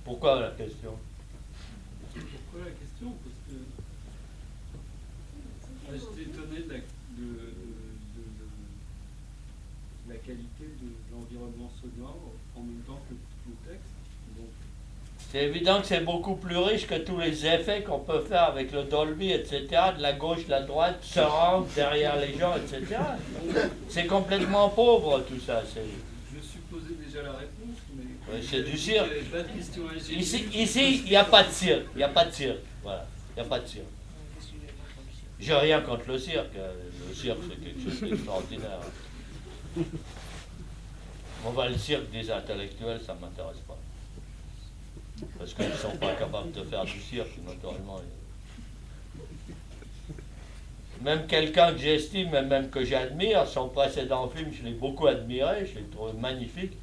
Pourquoi la question? Pourquoi la question? Parce que j'étais étonné de la qualité de l'environnement sonore en même temps que le texte. Donc, C'est évident que c'est beaucoup plus riche que tous les effets qu'on peut faire avec le Dolby, etc., de la gauche, de la droite, surround, derrière les gens, etc. C'est complètement pauvre tout ça. je supposais déjà la réponse, mais Ouais, c'est du cirque. il n'y avait pas de question ingénieuse. Ici, il n'y a pas de cirque. Il n'y a pas de cirque. Voilà. Il n'y a pas de cirque. J'ai rien contre le cirque. Le cirque, c'est quelque chose d'extraordinaire. Le cirque des intellectuels, ça ne m'intéresse pas. Parce qu'ils ne sont pas capables de faire du cirque, naturellement. Même quelqu'un que j'estime, et même que j'admire, son précédent film, je l'ai beaucoup admiré, je l'ai trouvé magnifique.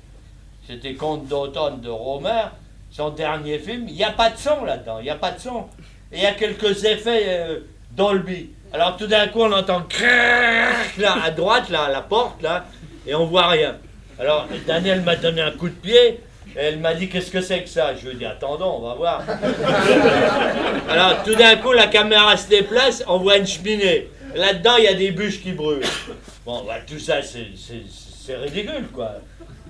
C'était Contes d'automne de Romer. Son dernier film, il n'y a pas de son là-dedans, il n'y a pas de son. Et il y a quelques effets Dolby. Alors tout d'un coup, on entend crrrr, là, à droite, là, à la porte, là, et on voit rien. Alors Daniel m'a donné un coup de pied, et elle m'a dit qu'est-ce que c'est que ça? Je lui ai dit attendons, on va voir. Alors tout d'un coup, la caméra se déplace, on voit une cheminée. Là-dedans, il y a des bûches qui brûlent. Bon, bah, tout ça, c'est ridicule, quoi.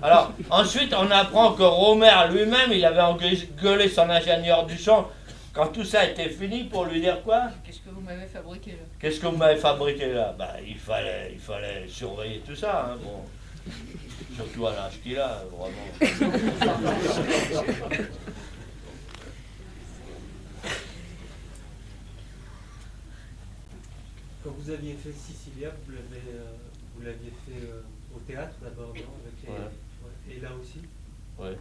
Alors, ensuite, on apprend que Romer lui-même, il avait engueulé son ingénieur du son quand tout ça était fini pour lui dire quoi? Qu'est-ce que vous m'avez fabriqué là? Qu'est-ce que vous m'avez fabriqué là? Bah, il fallait surveiller tout ça, hein, bon. Surtout à l'âge qu'il a, vraiment. Quand vous aviez fait Sicilia, vous l'aviez fait au théâtre d'abord, non? Et là aussi? Oui.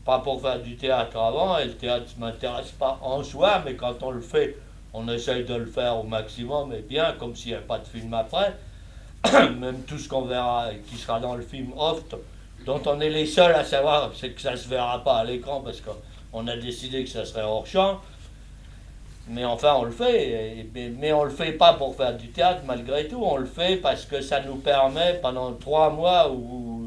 Pas pour faire du théâtre avant, et le théâtre ne m'intéresse pas en soi, mais quand on le fait, on essaye de le faire au maximum, et bien, comme s'il n'y avait pas de film après. Même tout ce qu'on verra, qui sera dans le film off, dont on est les seuls à savoir, c'est que ça ne se verra pas à l'écran, parce qu'on a décidé que ça serait hors champ. Mais enfin, on le fait, mais on ne le fait pas pour faire du théâtre, malgré tout, on le fait parce que ça nous permet, pendant 3 mois ou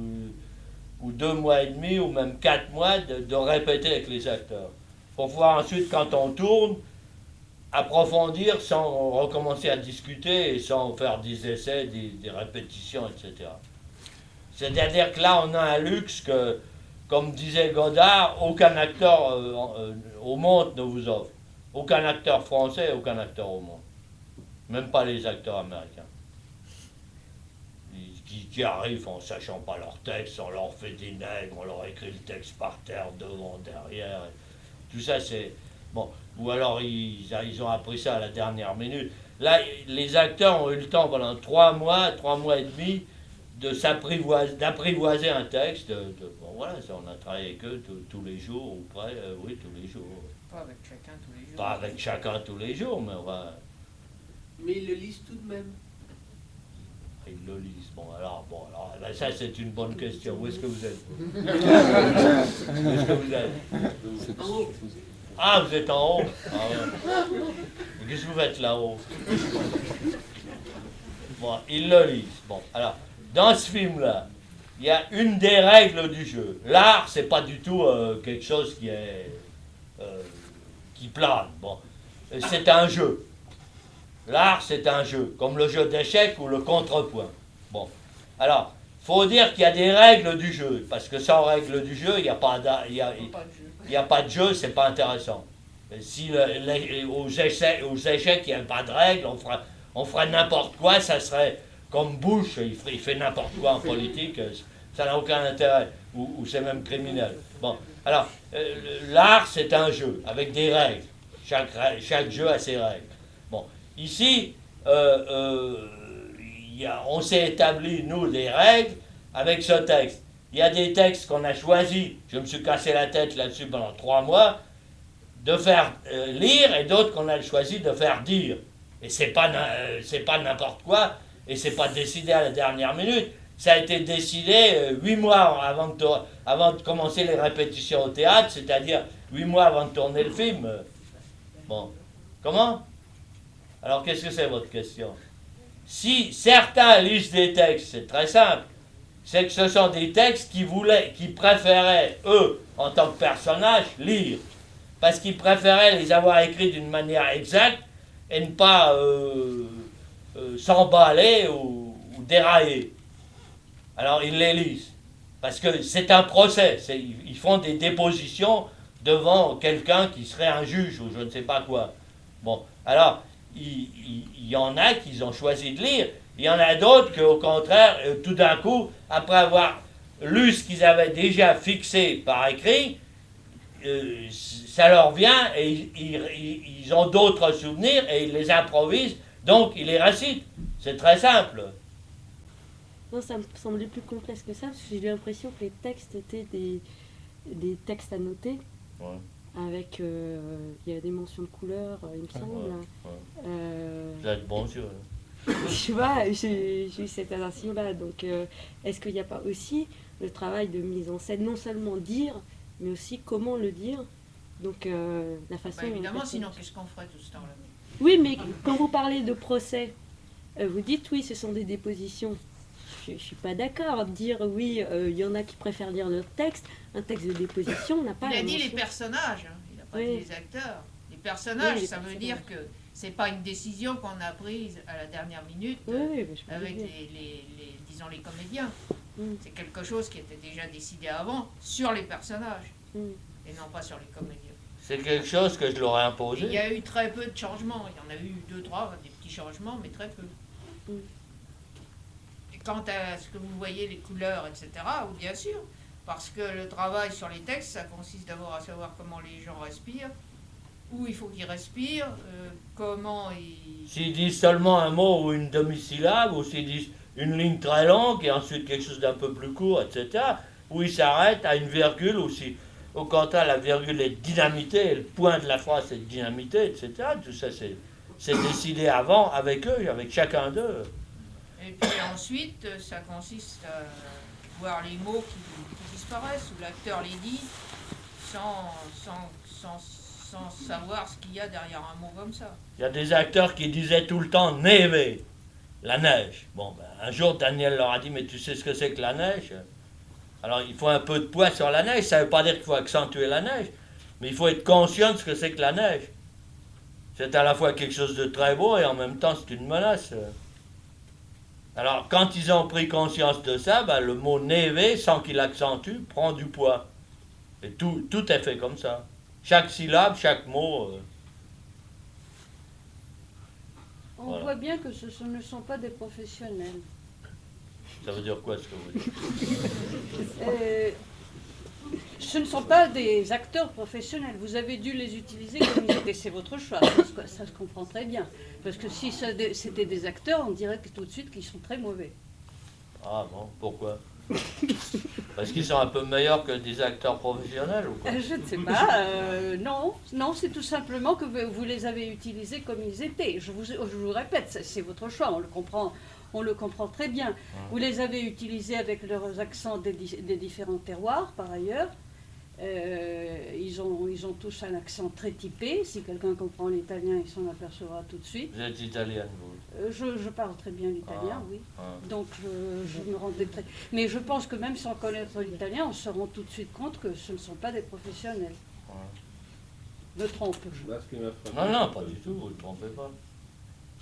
2 mois et demi, ou même 4 mois, de répéter avec les acteurs. Pour pouvoir ensuite, quand on tourne, approfondir sans recommencer à discuter et sans faire des essais, des répétitions, etc. C'est-à-dire que là, on a un luxe que, comme disait Godard, aucun acteur au monde ne vous offre. Aucun acteur français, aucun acteur au monde. Même pas les acteurs américains. Qui arrivent en sachant pas leur texte, on leur fait des nègres, on leur écrit le texte par terre, devant, derrière. Tout ça, c'est... Bon, ou alors ils ont appris ça à la dernière minute. Là, les acteurs ont eu le temps pendant 3 mois et demi, d'apprivoiser un texte. Bon, voilà, ça, on a travaillé avec eux tous les jours, ou près, oui, tous les jours. Pas avec chacun tous les jours. Pas avec chacun tous les jours, mais on va... Mais ils le lisent tout de même. Ils le lisent. Bon, alors, ben, ça, c'est une bonne question. Où est-ce que vous êtes? Où est-ce que vous êtes? En haut. Ah, vous êtes en haut? Ah, ouais. Mais qu'est-ce que vous faites là-haut? Bon, ils le lisent. Bon, alors, dans ce film-là, il y a une des règles du jeu. L'art, c'est pas du tout quelque chose qui plane. Bon, c'est un jeu. L'art, c'est un jeu, comme le jeu d'échecs ou le contrepoint. Bon, alors, faut dire qu'il y a des règles du jeu, parce que sans règles du jeu, il n'y a pas de jeu, c'est pas intéressant. Et si aux échecs, il n'y a pas de règles, on ferait n'importe quoi, ça serait comme Bush, il fait n'importe quoi en politique, ça n'a aucun intérêt, ou c'est même criminel. Bon, alors, l'art, c'est un jeu, avec des règles. Chaque jeu a ses règles. Bon, ici, on s'est établi, nous, des règles avec ce texte. Il y a des textes qu'on a choisis, je me suis cassé la tête là-dessus pendant 3 mois, de faire lire, et d'autres qu'on a choisi de faire dire. Et c'est pas n'importe quoi, et c'est pas décidé à la dernière minute. Ça a été décidé 8 mois avant de commencer les répétitions au théâtre, c'est-à-dire 8 mois avant de tourner le film. Bon, comment? Alors qu'est-ce que c'est votre question? Si certains lisent des textes, c'est très simple. c'est que ce sont des textes qui préféraient, eux, en tant que personnages, lire. Parce qu'ils préféraient les avoir écrits d'une manière exacte et ne pas s'emballer ou dérailler. Alors ils les lisent. Parce que c'est un procès. Ils font des dépositions devant quelqu'un qui serait un juge ou je ne sais pas quoi. Bon, alors, il y en a qui ont choisi de lire. Il y en a d'autres qu'au contraire, tout d'un coup, après avoir lu ce qu'ils avaient déjà fixé par écrit, ça leur vient et ils ont d'autres souvenirs et ils les improvisent, donc ils les récitent. C'est très simple. Non, ça me semblait plus complexe que ça, parce que j'ai eu l'impression que les textes étaient des textes annotés, Ouais. avec, il y avait des mentions de couleurs, il me semble. Ouais. Vous êtes bon sûr. Tu vois, j'ai eu cette impression-là. Donc, est-ce qu'il n'y a pas aussi le travail de mise en scène, non seulement dire, mais aussi comment le dire, donc la façon... Bah, évidemment, dont- sinon qu'est-ce qu'on ferait tout ce temps-là? Oui, mais quand vous parlez de procès, vous dites oui, ce sont des dépositions. Je ne suis pas d'accord. Dire oui, il y en a qui préfèrent lire leur texte. Un texte de déposition n'a pas Il la a dit les mention. personnages, hein. Il n'a pas Oui. dit les acteurs. Les personnages, Oui, les ça veut personnages. dire que c'est pas une décision qu'on a prise à la dernière minute Oui, oui, mais je peux avec dire. disons, les comédiens. Mm. C'est quelque chose qui était déjà décidé avant sur les personnages Mm. et non pas sur les comédiens. C'est quelque chose que je leur ai Et imposé. il y a eu très peu de changements. Il y en a eu 2, 3, des petits changements, mais très peu. Mm. Et quant à ce que vous voyez, les couleurs, etc., oui, bien sûr. Parce que le travail sur les textes, ça consiste d'abord à savoir comment les gens respirent, où il faut qu'ils respirent, comment ils... S'ils disent seulement un mot ou une demi-syllabe, ou s'ils disent une ligne très longue et ensuite quelque chose d'un peu plus court, etc., ou ils s'arrêtent à une virgule, ou si au contraire la virgule est dynamitée et le point de la phrase est dynamité, etc., tout ça c'est décidé avant avec eux, avec chacun d'eux. Et puis ensuite, ça consiste à voir les mots qui disparaissent, où l'acteur les dit sans savoir ce qu'il y a derrière un mot comme ça. Il y a des acteurs qui disaient tout le temps neve, la neige. Bon, ben, un jour Daniel leur a dit, mais tu sais ce que c'est que la neige? Alors il faut un peu de poids sur la neige, ça ne veut pas dire qu'il faut accentuer la neige, mais il faut être conscient de ce que c'est que la neige. C'est à la fois quelque chose de très beau et en même temps c'est une menace. Alors quand ils ont pris conscience de ça, ben, le mot neve, sans qu'il accentue, prend du poids. Et tout est fait comme ça. Chaque syllabe, chaque mot. On Voilà. voit bien que ce ne sont pas des professionnels. Ça veut dire quoi ce que vous dites? Ce ne sont pas des acteurs professionnels. Vous avez dû les utiliser comme ils étaient. C'est votre choix. Ça se comprend très bien. Parce que si c'était des acteurs, on dirait que tout de suite qu'ils sont très mauvais. Ah bon, pourquoi? Parce qu'ils sont un peu meilleurs que des acteurs professionnels ou quoi? Je ne sais pas. Non, c'est tout simplement que vous les avez utilisés comme ils étaient. Je vous répète, c'est votre choix. On le comprend très bien. Vous les avez utilisés avec leurs accents des différents terroirs, par ailleurs. Ils ont tous un accent très typé. Si quelqu'un comprend l'italien, il s'en apercevra tout de suite. Vous êtes italienne, vous? Je parle très bien l'italien, oui. Ah. Donc je me rendais très... Mais je pense que même sans connaître l'italien, on se rend tout de suite compte que ce ne sont pas des professionnels. Me trompe. Là, ce qui m'a frappé, Non, pas du tout, vous ne trompez pas.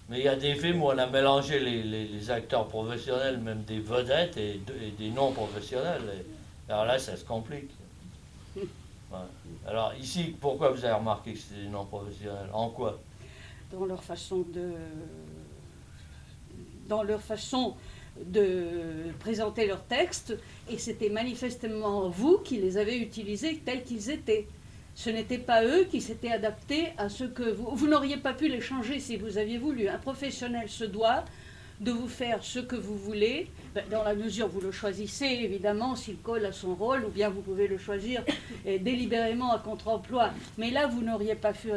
Mais il y a des films où on a mélangé les acteurs professionnels, même des vedettes et des non-professionnels. Alors là, ça se complique. Ouais. Alors ici, pourquoi vous avez remarqué que c'était des non-professionnels? En quoi? Dans leur façon de présenter leurs textes, et c'était manifestement vous qui les avez utilisés tels qu'ils étaient. Ce n'était pas eux qui s'étaient adaptés à ce que vous n'auriez pas pu les changer si vous aviez voulu. Un professionnel se doit de vous faire ce que vous voulez, dans la mesure où vous le choisissez, évidemment, s'il colle à son rôle, ou bien vous pouvez le choisir délibérément à contre-emploi. Mais là, vous n'auriez pas pu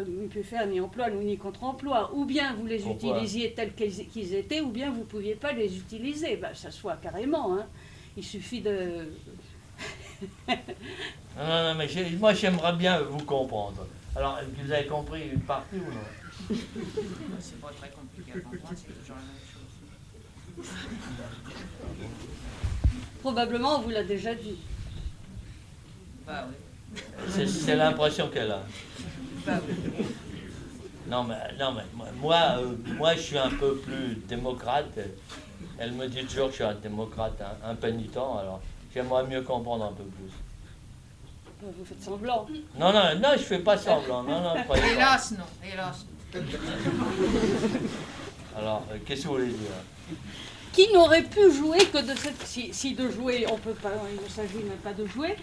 faire ni emploi ni contre-emploi. Ou bien vous les Pourquoi? utilisiez tels qu'ils étaient, ou bien vous ne pouviez pas les utiliser. Ça se voit carrément. Hein. Il suffit de... Non, mais moi j'aimerais bien vous comprendre. Alors, vous avez compris une partie ou non? C'est pas très compliqué à comprendre, c'est toujours la même chose. probablement on vous l'a déjà dit. Bah oui. C'est l'impression qu'elle a. Bah oui. Non, mais moi, je suis un peu plus démocrate. Elle me dit toujours que je suis un démocrate impénitent, alors j'aimerais mieux comprendre un peu plus. Vous faites semblant. Non, je fais pas semblant. Non, croyez pas. Hélas, non. Hélas. Alors, qu'est-ce que vous voulez dire? Qui n'aurait pu jouer que de cette... Si de jouer, on peut pas, il ne s'agit même pas de jouer.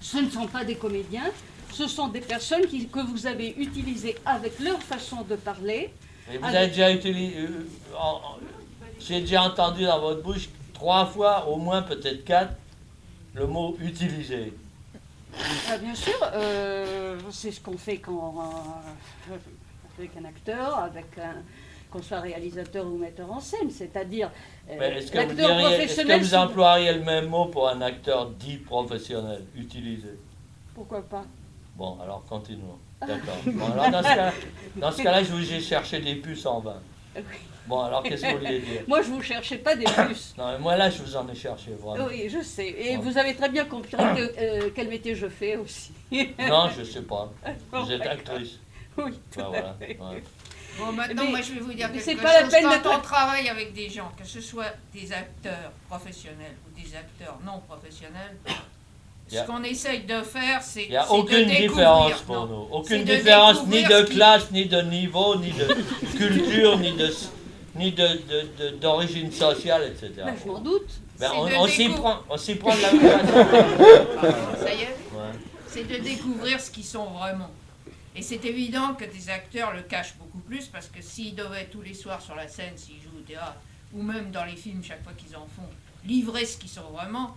Ce ne sont pas des comédiens, ce sont des personnes que vous avez utilisées avec leur façon de parler. Et vous avez déjà utilisé... j'ai déjà entendu dans votre bouche 3 fois, au moins peut-être 4, le mot « utiliser ». Ah, bien sûr, c'est ce qu'on fait avec un acteur, qu'on soit réalisateur ou metteur en scène, c'est-à-dire Est-ce que l'acteur professionnel. vous emploieriez le même mot pour un acteur dit professionnel, utilisé? Pourquoi pas? Bon, alors continuons. D'accord. Bon, alors dans ce cas-là, je vous ai cherché des puces en vain. Bon, alors qu'est-ce que vous vouliez dire? Moi, je ne vous cherchais pas des puces. Non, mais moi là, je vous en ai cherché, vraiment. Oui, je sais. Et Ouais. vous avez très bien compris quel métier je fais aussi. Non, je sais pas. Vous êtes actrice. Oui, tout Ben, à voilà. fait. Ouais. Bon, maintenant, Mais- moi, je vais vous dire mais quelque c'est pas la chose. peine Quand d'être- on travaille avec des gens, que ce soit des acteurs professionnels ou des acteurs non professionnels, Y a- ce qu'on essaye de faire, c'est Il n'y a c'est de aucune découvrir. différence pour Non. nous. C'est Aucune de différence ni découvrir de ce qui- classe, ni de niveau, ni de culture, ni d'origine sociale, etc. Ben, je m'en doute. Ben, C'est on de s'y découvrir. prend de la même façon. Ça y est, Ouais. c'est de découvrir ce qu'ils sont vraiment. Et c'est évident que des acteurs le cachent beaucoup plus, parce que s'ils devaient tous les soirs sur la scène, s'ils jouent au théâtre, ou même dans les films, chaque fois qu'ils en font, livrer ce qu'ils sont vraiment,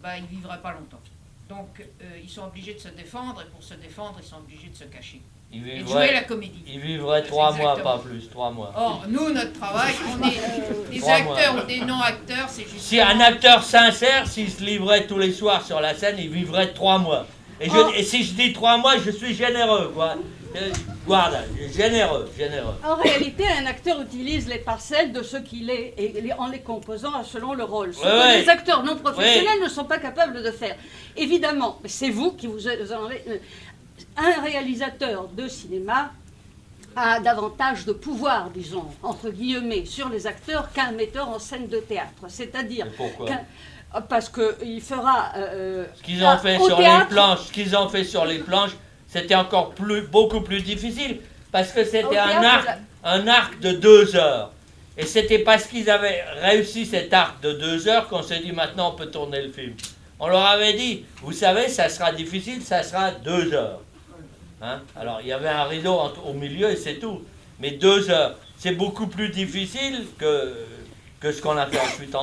bah, ils ne vivraient pas longtemps. Donc, ils sont obligés de se défendre, et pour se défendre, ils sont obligés de se cacher. Il Et de jouer la vivrait, comédie. il vivrait 3 mois, Exactement. pas plus, 3 mois. Or, nous, notre travail, on est des 3 mois. acteurs ou des non-acteurs, c'est juste... Si un acteur sincère, s'il se livrait tous les soirs sur la scène, il vivrait 3 mois. Et si je dis 3 mois, je suis généreux, quoi. Voilà, généreux. En réalité, un acteur utilise les parcelles de ce qu'il est en les composant selon le rôle. Ce que les acteurs non professionnels ne sont pas capables de faire. Évidemment, c'est vous qui vous en avez... Un réalisateur de cinéma a davantage de pouvoir, disons, entre guillemets, sur les acteurs qu'un metteur en scène de théâtre. C'est-à-dire... Et pourquoi? Parce qu'il fera... Ce qu'ils ont fait au sur théâtre, les planches, c'était encore beaucoup plus difficile, parce que c'était Au théâtre, un arc de 2 heures. Et c'était parce qu'ils avaient réussi cet arc de 2 heures qu'on s'est dit maintenant on peut tourner le film. On leur avait dit, vous savez, ça sera difficile, ça sera 2 heures. Hein? Alors il y avait un rideau au milieu et c'est tout. Mais 2 heures, c'est beaucoup plus difficile que ce qu'on a fait ensuite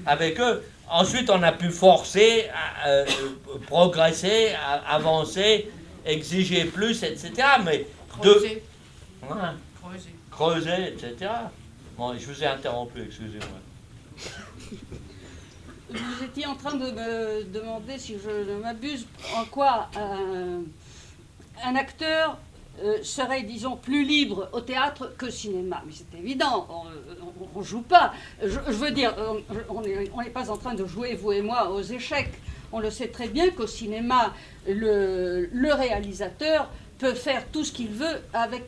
avec eux. Ensuite, on a pu forcer, progresser, avancer, exiger plus, etc. Mais Creuser, Hein, creuser. creuser, etc. Bon, je vous ai interrompu, excusez-moi. Vous étiez en train de me demander, si je ne m'abuse, en quoi un acteur serait, disons, plus libre au théâtre qu'au cinéma. Mais c'est évident, on ne joue pas. Je veux dire, on n'est pas en train de jouer, vous et moi, aux échecs. On le sait très bien qu'au cinéma, le réalisateur peut faire tout ce qu'il veut avec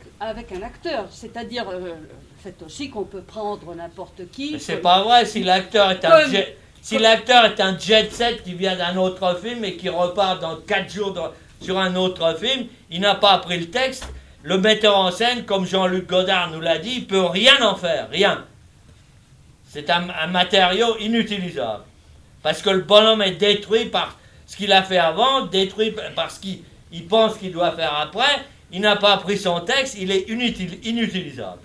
un acteur. C'est-à-dire, le fait aussi qu'on peut prendre n'importe qui. Mais c'est pas vrai, si l'acteur est un jet set qui vient d'un autre film et qui repart dans 4 jours sur un autre film, il n'a pas appris le texte. Le metteur en scène, comme Jean-Luc Godard nous l'a dit, il peut rien en faire, rien. C'est un matériau inutilisable. Parce que le bonhomme est détruit par ce qu'il a fait avant, détruit par ce qu'il pense qu'il doit faire après. Il n'a pas appris son texte, il est inutilisable.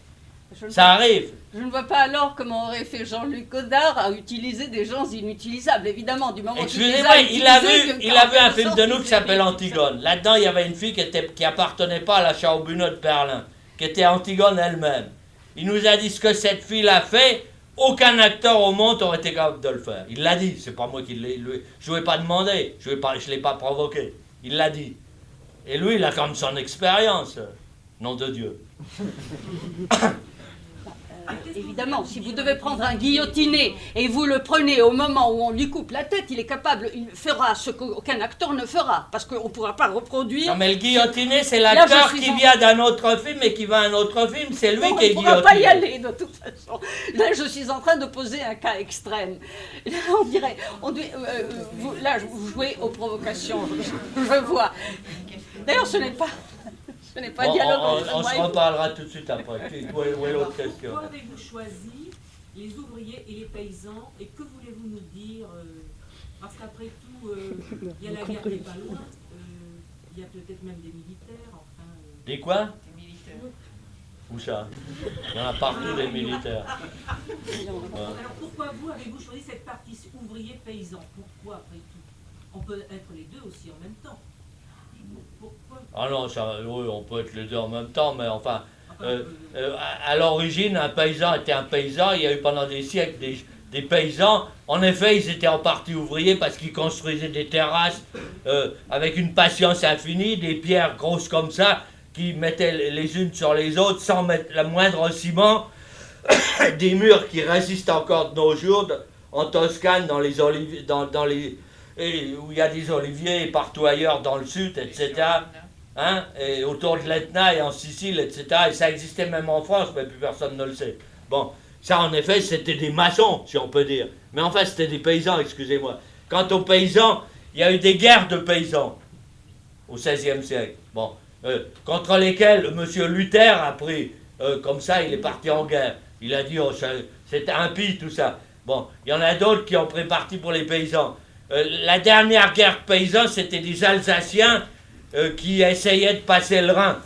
Ça arrive. Je ne vois pas alors comment aurait fait Jean-Luc Godard à utiliser des gens inutilisables, évidemment, du moment qu'il les Excusez-moi, a il a utilisés, vu un que- film de nous qui s'appelle Antigone. Là-dedans, il y avait une fille qui appartenait pas à la Charbonneau de Berlin, qui était Antigone elle-même. Il nous a dit ce que cette fille a fait, aucun acteur au monde aurait été capable de le faire. Il l'a dit, c'est pas moi qui l'ai... Je ne lui ai pas demandé, je ne l'ai pas provoqué. Il l'a dit. Et lui, il a comme son expérience. Nom de Dieu. Évidemment, si vous devez prendre un guillotiné et vous le prenez au moment où on lui coupe la tête, il est capable, il fera ce qu'aucun acteur ne fera, parce qu'on ne pourra pas reproduire. Non, mais le guillotiné, c'est l'acteur qui vient d'un autre film et qui va à un autre film, c'est lui qui est On ne guillotiné. pourra pas y aller, de toute façon. Là, je suis en train de poser un cas extrême. Là, là, vous jouez aux provocations, je vois. D'ailleurs, ce n'est pas Bon, dialogue. on se reparlera tout de suite après. Où est l'autre question? Pourquoi avez-vous choisi les ouvriers et les paysans et que voulez-vous nous dire parce qu'aprez tout, il y a la guerre qui n'est pas loin, il y a peut-être même des militaires, enfin... Des quoi? Des militaires. Où ça? Il y en a partout des militaires. Alors pourquoi vous avez-vous choisi cette partie ouvrier-paysan? Pourquoi après tout? On peut être les deux aussi en même temps. Pourquoi? Ah non, oui, on peut être les deux en même temps, mais enfin, à l'origine, un paysan était un paysan. Il y a eu pendant des siècles des paysans. En effet, ils étaient en partie ouvriers parce qu'ils construisaient des terrasses avec une patience infinie, des pierres grosses comme ça, qui mettaient les unes sur les autres sans mettre la moindre ciment, des murs qui résistent encore de nos jours, en Toscane, dans les oliviers, où il y a des oliviers et partout ailleurs dans le sud, etc. Hein, et autour de l'Etna et en Sicile, etc. Et ça existait même en France, mais plus personne ne le sait. Bon, ça en effet, c'était des maçons, si on peut dire. Mais enfin, c'était des paysans, excusez-moi. Quant aux paysans, il y a eu des guerres de paysans au XVIe siècle. Bon, contre lesquels M. Luther a pris, comme ça, il est parti en guerre. Il a dit, oh, c'est impie tout ça. Bon, il y en a d'autres qui ont pris parti pour les paysans. La dernière guerre paysanne, c'était des Alsaciens qui essayaient de passer le Rhin.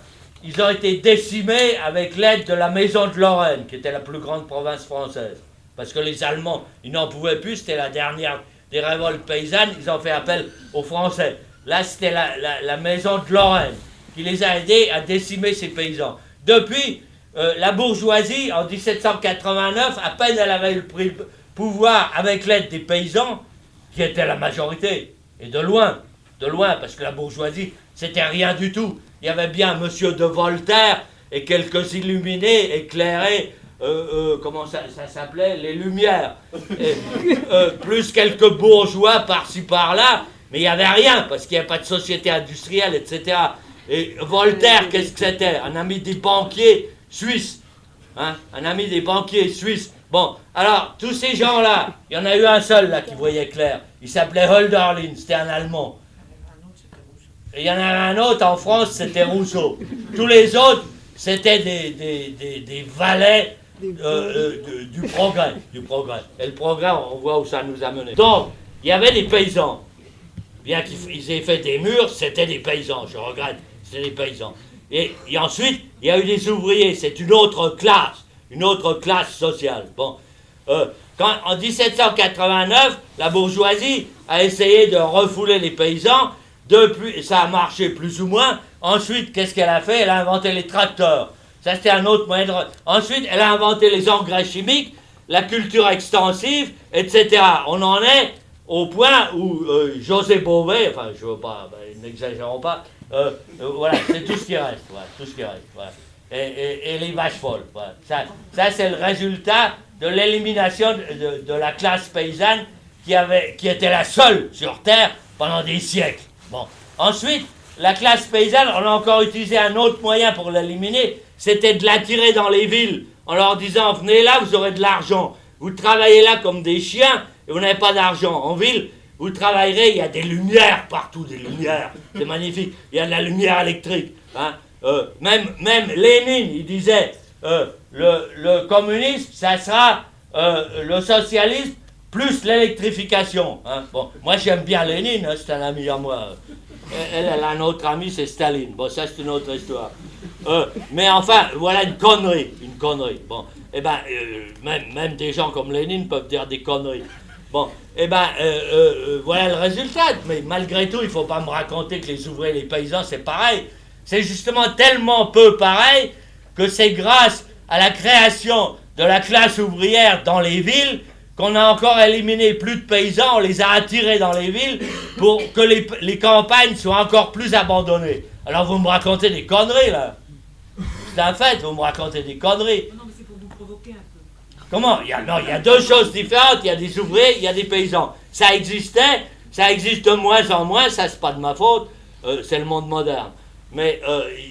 Ils ont été décimés avec l'aide de la Maison de Lorraine, qui était la plus grande province française. Parce que les Allemands, ils n'en pouvaient plus, c'était la dernière des révoltes paysannes, ils ont fait appel aux Français. Là, c'était la Maison de Lorraine qui les a aidés à décimer ces paysans. Depuis, la bourgeoisie, en 1789, à peine elle avait eu le pouvoir avec l'aide des paysans, qui étaient la majorité, et de loin, parce que la bourgeoisie, c'était rien du tout. Il y avait bien Monsieur de Voltaire et quelques illuminés éclairés, comment ça s'appelait, les Lumières, et, plus quelques bourgeois par-ci par-là, mais il n'y avait rien, parce qu'il n'y avait pas de société industrielle, etc. Et Voltaire, qu'est-ce que c'était? Un ami des banquiers suisses, hein? Un ami des banquiers suisses. Bon, alors, tous ces gens-là, il y en a eu un seul là qui voyait clair. Il s'appelait Hölderlin, c'était un Allemand. Et il y en avait un autre en France, c'était Rousseau. Tous les autres, c'était des valets du progrès. Et le progrès, on voit où ça nous a mené. Donc, il y avait des paysans. Bien qu'ils aient fait des murs, c'était des paysans, je regrette, c'était des paysans. Et ensuite, il y a eu des ouvriers, c'est une autre classe sociale. Bon, en 1789, la bourgeoisie a essayé de refouler les paysans. Depuis, ça a marché plus ou moins. Ensuite, qu'est-ce qu'elle a fait? Elle a inventé les tracteurs. Ça, c'était un autre moyen de... Ensuite, elle a inventé les engrais chimiques, la culture extensive, etc. On en est au point où José Bové, enfin, je veux pas, n'exagérons pas, voilà, c'est tout ce qui reste. Voilà, tout ce qui reste. Voilà. Et les vaches folles. Voilà. Ça c'est le résultat de l'élimination de la classe paysanne qui était la seule sur Terre pendant des siècles. Bon. Ensuite, la classe paysanne, on a encore utilisé un autre moyen pour l'éliminer, c'était de l'attirer dans les villes, en leur disant, venez là, vous aurez de l'argent. Vous travaillez là comme des chiens, et vous n'avez pas d'argent. En ville, vous travaillerez, il y a des lumières partout, des lumières. C'est magnifique. Il y a de la lumière électrique. Hein. Même Lénine, il disait, le communisme, ça sera le socialisme plus l'électrification. Hein. Bon, moi j'aime bien Lénine, hein, c'est un ami à moi. Elle a un autre ami, c'est Staline. Bon, ça c'est une autre histoire. Mais enfin, voilà une connerie. Bon, eh ben, même des gens comme Lénine peuvent dire des conneries. Bon, eh ben, voilà le résultat. Mais malgré tout, il ne faut pas me raconter que les ouvriers et les paysans, c'est pareil. C'est justement tellement peu pareil que c'est grâce à la création de la classe ouvrière dans les villes qu'on a encore éliminé plus de paysans, on les a attirés dans les villes pour que les campagnes soient encore plus abandonnées. Alors vous me racontez des conneries, là. C'est un fait, vous me racontez des conneries. Non, mais c'est pour vous provoquer un peu. Comment? Non, il y a deux choses différentes. Il y a des ouvriers, il y a des paysans. Ça existait, ça existe de moins en moins, ça c'est pas de ma faute, c'est le monde moderne. Mais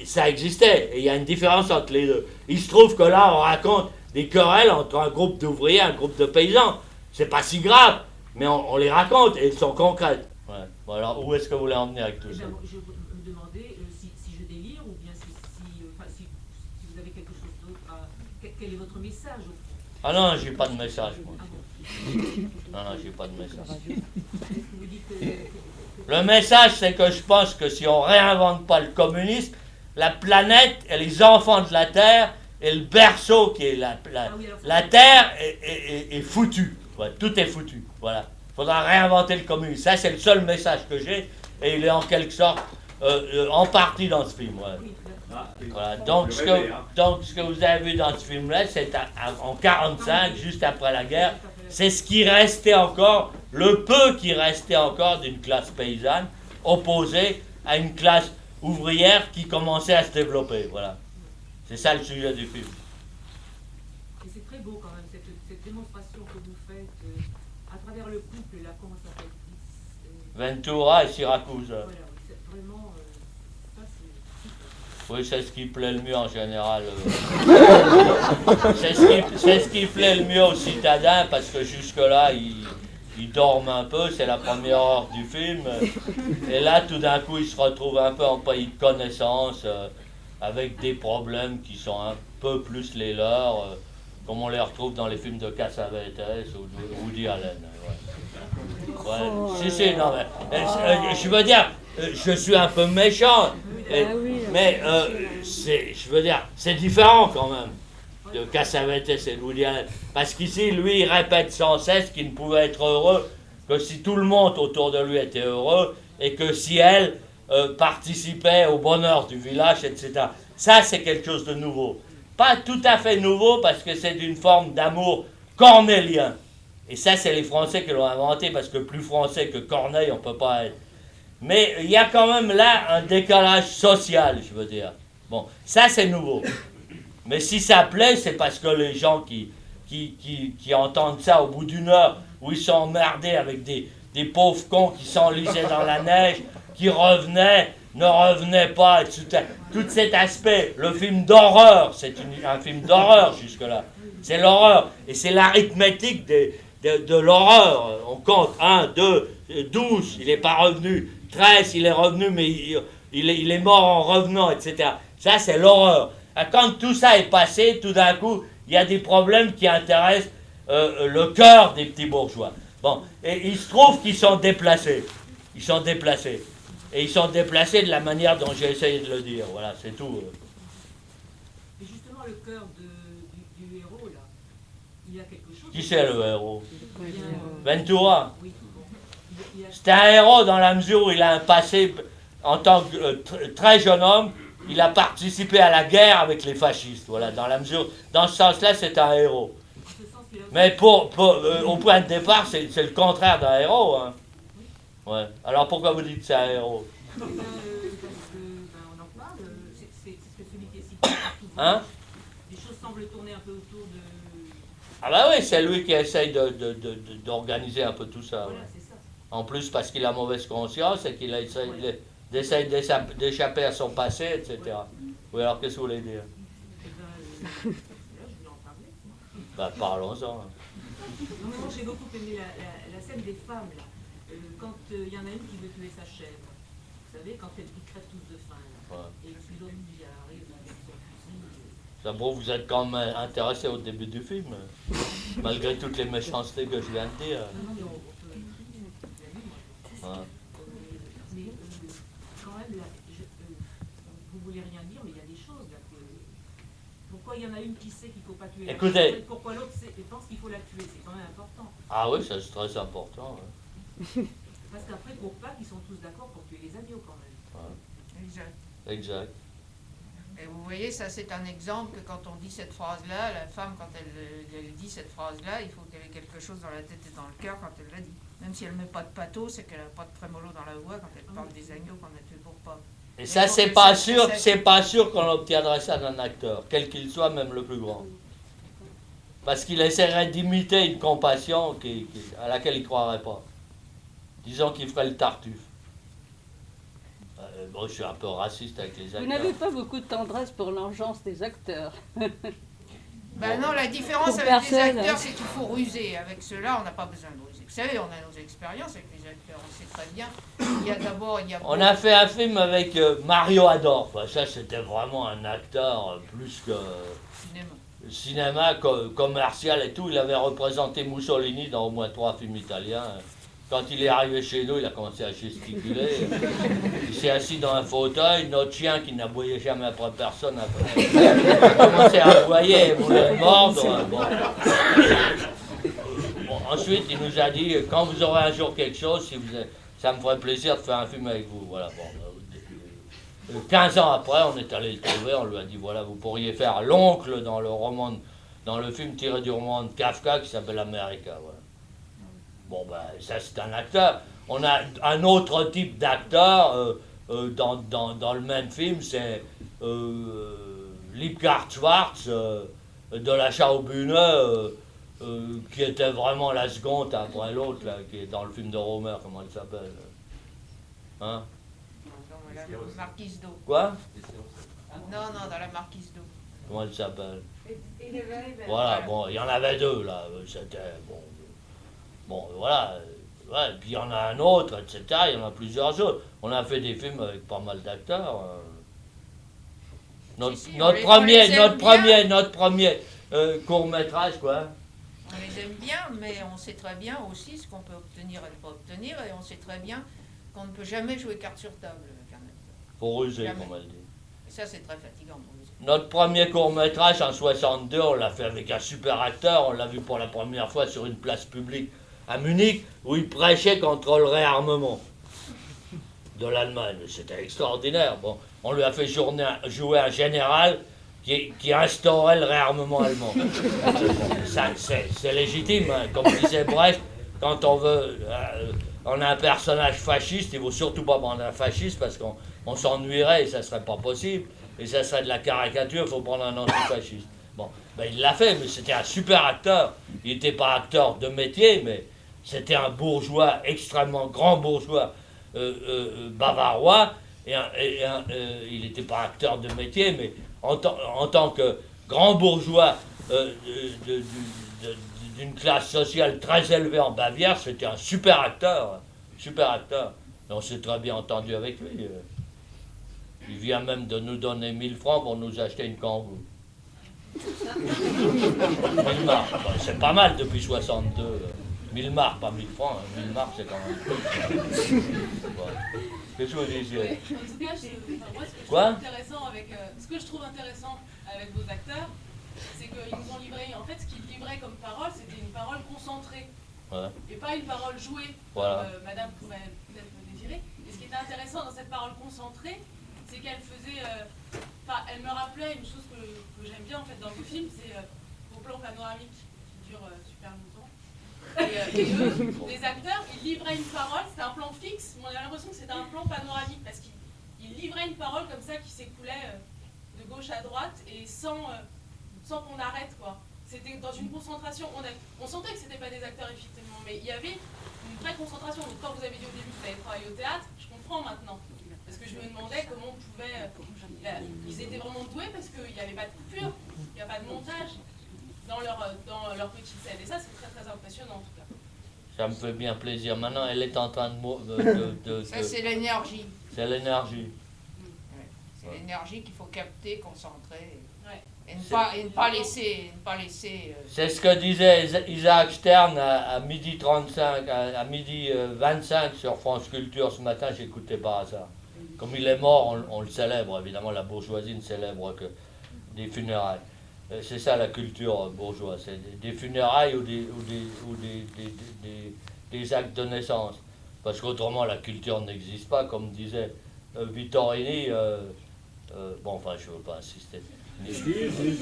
ça existait, et il y a une différence entre les deux. Il se trouve que là, on raconte des querelles entre un groupe d'ouvriers et un groupe de paysans. C'est pas si grave, mais on les raconte, et elles sont concrètes. Ouais. Bon, alors, où est-ce que vous voulez en venir avec tout ça? Je me demandais si je délire ou bien si vous avez quelque chose d'autre à... Quel est votre message au fond? Ah non, j'ai pas de message, moi. Ah bon. Non, j'ai pas de message. Vous dites que... Le message, c'est que je pense que si on réinvente pas le communisme, la planète et les enfants de la Terre et le berceau qui est la Terre est foutu. Ouais, tout est foutu. Voilà. Il faudra réinventer le communisme. Ça, c'est le seul message que j'ai, et il est en quelque sorte en partie dans ce film. Ouais. Voilà. Donc, ce que vous avez vu dans ce film-là, c'est en 1945, juste après la guerre, c'est ce qui restait encore, le peu qui restait encore d'une classe paysanne, opposée à une classe ouvrière qui commençait à se développer. Voilà. C'est ça le sujet du film. Et c'est très beau quand même, cette démonstration que vous faites à travers le couple, là, comment ça s'appelle Ventura et Syracuse. Voilà, c'est vraiment... ça, c'est... Oui, c'est ce qui plaît le mieux en général. C'est ce qui plaît le mieux aux citadins, parce que jusque-là, ils dorment un peu, c'est la première heure du film. Et là, tout d'un coup, ils se retrouvent un peu en pays de connaissance, avec des problèmes qui sont un peu plus les leurs, comme on les retrouve dans les films de Cassavetes ou de Woody Allen. Ouais. Ouais. Si, non, mais, je veux dire, je suis un peu méchant, mais je veux dire, c'est différent quand même de Cassavetes et de Woody Allen. Parce qu'ici, lui, il répète sans cesse qu'il ne pouvait être heureux que si tout le monde autour de lui était heureux, et que si elle participait au bonheur du village, etc. Ça, c'est quelque chose de nouveau. Pas tout à fait nouveau, parce que c'est d'une forme d'amour cornélien. Et ça, c'est les Français qui l'ont inventé, parce que plus français que Corneille, on ne peut pas être. Mais il y a quand même là un décalage social, je veux dire. Bon, ça, c'est nouveau. Mais si ça plaît, c'est parce que les gens qui entendent ça au bout d'une heure, où ils sont emmerdés avec des pauvres cons qui s'enlisaient dans la neige, qui revenaient, ne revenaient pas, etc. Tout cet aspect, le film d'horreur, c'est un film d'horreur jusque-là. C'est l'horreur. Et c'est l'arithmétique de l'horreur. On compte 1, 2, 12, il n'est pas revenu. 13, il est revenu, mais il est mort en revenant, etc. Ça, c'est l'horreur. Quand tout ça est passé, tout d'un coup, il y a des problèmes qui intéressent le cœur des petits bourgeois. Bon, et il se trouve qu'ils sont déplacés. Ils sont déplacés. Et ils sont déplacés de la manière dont j'ai essayé de le dire. Voilà, c'est tout. Mais justement, le cœur du héros, là, il y a quelque chose... Qui c'est le héros? Il y a, Ventura. oui, bon. C'est un héros dans la mesure où il a un passé, en tant que très jeune homme, il a participé à la guerre avec les fascistes. Voilà, dans ce sens-là, c'est un héros. Mais au point de départ, c'est le contraire d'un héros. Hein. Ouais. Alors pourquoi vous dites que c'est un héros? Parce que, on en parle, c'est ce que celui qui est cité partout. Hein? Les choses semblent tourner un peu autour de... Ah bah oui, c'est lui qui essaye d'organiser un peu tout ça. Voilà, Ouais. c'est ça. En plus, parce qu'il a mauvaise conscience et qu'il essaye d'échapper à son passé, etc. Oui, alors qu'est-ce que vous voulez dire? Eh ben, là, je voulais en parler. Bah parlons-en. Non, mais moi, j'ai beaucoup aimé la scène des femmes, là. Quand il y en a une qui veut tuer sa chèvre. Vous savez, quand ils crèvent tous de faim, là. Ouais. Et puis l'autre qui arrive avec son fusil. Ça bon, vous êtes quand même intéressé au début du film, malgré toutes les méchancetés que je viens de dire. Non, mais on peut... Ouais. Mais quand même, là, vous voulez rien dire, mais il y a des choses là que... Pourquoi il y en a une qui sait qu'il ne faut pas tuer Écoutez. la chèvre, pourquoi l'autre pense qu'il faut la tuer? C'est quand même important. Ah oui, ça c'est très important. Ouais. Parce qu'après, pour Pâques, ils sont tous d'accord pour tuer les agneaux quand même. Ouais. Exact. Exact. Et vous voyez, ça c'est un exemple que quand on dit cette phrase-là, la femme, quand elle dit cette phrase-là, il faut qu'elle ait quelque chose dans la tête et dans le cœur quand elle la dit. Même si elle ne met pas de pathos, c'est qu'elle n'a pas de trémolo dans la voix quand elle parle des agneaux qu'on a tués pour pas. Et ça, c'est pas sûr qu'on obtiendrait ça d'un acteur, quel qu'il soit, même le plus grand. Parce qu'il essaierait d'imiter une compassion à laquelle il ne croirait pas. Disons qu'il ferait le Tartuffe. Bon, je suis un peu raciste avec les acteurs. Vous n'avez pas beaucoup de tendresse pour l'engeance des acteurs. Ben non, la différence Pour avec personne, les acteurs, hein. c'est qu'il faut ruser. Avec ceux-là, on n'a pas besoin de ruser. Vous savez, on a nos expériences avec les acteurs, on sait très bien. Il y a d'abord... On a fait un film avec Mario Adorf. Ça, c'était vraiment un acteur plus que cinéma commercial et tout. Il avait représenté Mussolini dans au moins 3 films italiens. Quand il est arrivé chez nous, il a commencé à gesticuler. Il s'est assis dans un fauteuil. Notre chien, qui n'aboyait jamais après personne, a commencé à aboyer et voulait le mordre. Bon. Bon, ensuite, il nous a dit, quand vous aurez un jour quelque chose, ça me ferait plaisir de faire un film avec vous. Voilà, bon. 15 ans après, on est allé le trouver, on lui a dit, voilà, vous pourriez faire l'oncle dans le film tiré du roman de Kafka qui s'appelle America. Voilà. Bon, ben, ça c'est un acteur. On a un autre type d'acteur dans le même film, c'est Liebhard Schwarz de la Schaubühne, qui était vraiment la seconde après l'autre, là, qui est dans le film de Romer, comment elle s'appelle? Hein? La marquise d'eau. Quoi? Non, dans la marquise d'eau. Comment elle s'appelle? Voilà, bon, il y en avait 2, là, c'était, bon... Bon, voilà, ouais, puis il y en a un autre, etc., il y en a plusieurs autres. On a fait des films avec pas mal d'acteurs. Notre premier court-métrage, quoi. On les aime bien, mais on sait très bien aussi ce qu'on peut obtenir et ne pas obtenir, et on sait très bien qu'on ne peut jamais jouer carte sur table avec un acteur. Faut ruser, Jamais. comme elle dit. Et ça, c'est très fatigant pour les autres. Notre premier court-métrage en 62, on l'a fait avec un super acteur, on l'a vu pour la première fois sur une place publique à Munich, où il prêchait contre le réarmement de l'Allemagne. C'était extraordinaire. Bon, on lui a fait jouer un général qui instaurait le réarmement allemand. C'est légitime, hein. Comme disait Brecht, quand on veut... on a un personnage fasciste, il ne faut surtout pas prendre un fasciste parce qu'on s'ennuierait et ça ne serait pas possible. Et ça serait de la caricature, il faut prendre un antifasciste. Bon, ben il l'a fait, mais c'était un super acteur. Il n'était pas acteur de métier, mais c'était un bourgeois, extrêmement grand bourgeois bavarois. Il n'était pas acteur de métier, mais en tant que grand bourgeois d'une classe sociale très élevée en Bavière, c'était un super acteur. Super acteur. Et on s'est très bien entendu avec lui. Il vient même de nous donner 1000 francs pour nous acheter une Kangoo. 1000 marques, c'est pas mal depuis 62. 1000 marques, pas 1000 francs. 1000 marques, c'est quand même plus. Qu'est-ce que vous disiez? En tout cas, moi, ce que je trouve intéressant avec vos acteurs, c'est qu'ils nous ont livré, en fait, ce qu'ils livraient comme parole, c'était une parole concentrée. Ouais. Et pas une parole jouée, voilà. comme Madame pouvait peut-être le désirer. Et ce qui était intéressant dans cette parole concentrée, c'est qu'elle faisait... elle me rappelait une chose que j'aime bien, en fait, dans vos films, c'est vos plans panoramiques qui durent super longtemps. Et eux, les acteurs, ils livraient une parole, c'était un plan fixe, mais on avait l'impression que c'était un plan panoramique, parce qu'ils livraient une parole comme ça qui s'écoulait de gauche à droite, et sans qu'on arrête, quoi. C'était dans une concentration, on sentait que c'était pas des acteurs, effectivement, mais il y avait une vraie concentration. Donc quand vous avez dit au début que vous avez travaillé au théâtre, je comprends maintenant. Parce que je me demandais comment on pouvait... ils étaient vraiment doués parce qu'il n'y avait pas de coupure, il n'y a pas de montage dans leur petite scène. Et ça, c'est très très impressionnant en tout cas. Ça me fait bien plaisir. Maintenant, elle est en train Ça, c'est l'énergie. C'est l'énergie. Ouais. C'est l'énergie qu'il faut capter, concentrer. Ouais. Et ne pas laisser... C'est ce que disait Isaac Stern à midi 35, à midi 25 sur France Culture ce matin, j'écoutais par hasard. Comme il est mort, on le célèbre, évidemment, la bourgeoisie ne célèbre que des funérailles. C'est ça la culture bourgeoise, c'est des funérailles ou des actes de naissance. Parce qu'autrement, la culture n'existe pas, comme disait Vittorini. Bon, enfin, je ne veux pas insister. Je sais plus ce qu'il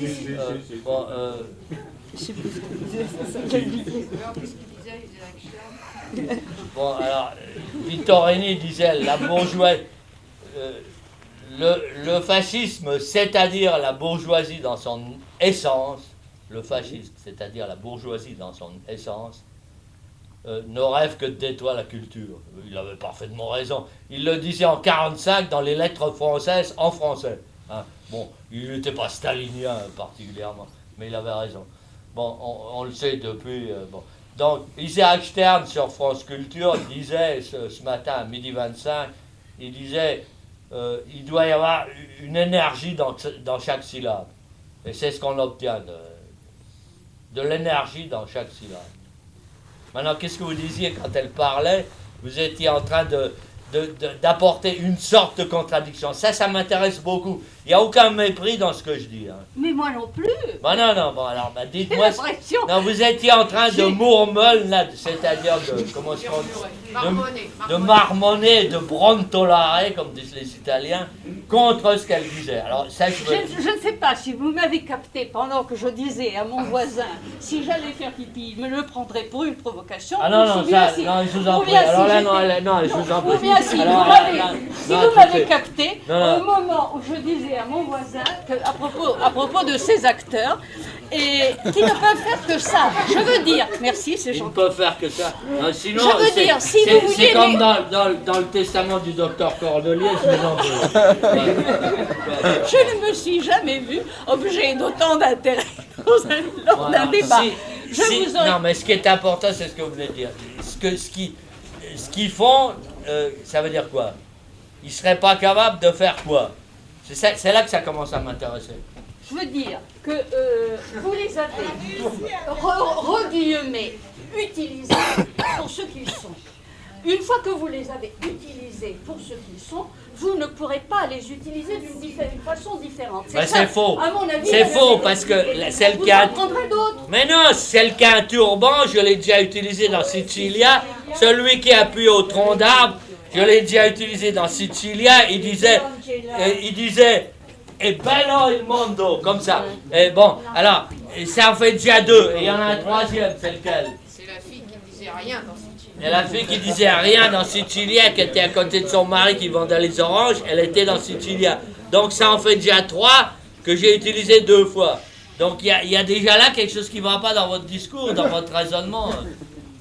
disait, c'est ça qu'elle disait. Qu'est-ce qu'il disait, Isaac Stern? Bon, alors, Vittorini disait la bourgeoisie. Le fascisme, c'est-à-dire la bourgeoisie dans son essence, le fascisme, c'est-à-dire la bourgeoisie dans son essence, ne rêve que de détruire la culture. Il avait parfaitement raison. Il le disait en 1945 dans les lettres françaises en français. Hein. Bon, il n'était pas stalinien particulièrement, mais il avait raison. Bon, on le sait depuis. Bon. Donc, Isaac Stern sur France Culture disait ce matin à 12h25, il disait il doit y avoir une énergie dans chaque syllabe. Et c'est ce qu'on obtient, de l'énergie dans chaque syllabe. Maintenant, qu'est-ce que vous disiez quand elle parlait? Vous étiez en train d'apporter une sorte de contradiction. Ça m'intéresse beaucoup. Il n'y a aucun mépris dans ce que je dis. Hein. Mais moi non plus. Bon, non, bon, alors, dites-moi. J'ai l'impression. Non, vous étiez en train de mourmeul, c'est-à-dire comment est-ce qu'on dit, de marmonner, de brontolare, comme disent les Italiens, contre ce qu'elle disait. Alors, ça, Je ne sais pas si vous m'avez capté pendant que je disais à mon voisin si j'allais faire pipi, il me le prendrait pour une provocation. Ah non, non, ça, non, je vous en prie. Alors là, non, je vous en prie. Ou bien si vous m'avez capté, au moment où je disais à mon voisin à propos de ces acteurs, et qui ne peuvent faire que ça. Je veux dire, merci, c'est gentil. Ils ne peuvent faire que ça. Sinon, je veux dire, si vous vouliez... C'est comme dans le testament du docteur Cordelier, je vous en prie. Je ne me suis jamais vu objet d'autant d'intérêt lors d'un débat. Non, mais ce qui est important, c'est ce que vous venez de dire. Ce qu'ils font, ça veut dire quoi? Ils ne seraient pas capables de faire quoi? C'est là que ça commence à m'intéresser. Je veux dire que vous les avez utilisés pour ce qu'ils sont. Une fois que vous les avez utilisés pour ce qu'ils sont, vous ne pourrez pas les utiliser d'une façon différente. C'est faux. À mon avis, c'est faux parce que celle qui a... Mais non, celle qui a un turban, je l'ai déjà utilisé dans Sicilia. Celui qui appuie au tronc d'arbre, je l'ai déjà utilisé dans Sicilia. Il disait et bello il mondo, comme ça. Et bon, alors, ça en fait déjà deux. Et il y en a un troisième, c'est lequel? C'est la fille qui disait rien dans Sicilia. Et la fille qui disait rien dans Sicilia, qui était à côté de son mari qui vendait les oranges, elle était dans Sicilia. Donc ça en fait déjà trois que j'ai utilisé 2 fois. Donc il y a déjà là quelque chose qui ne va pas dans votre discours, dans votre raisonnement.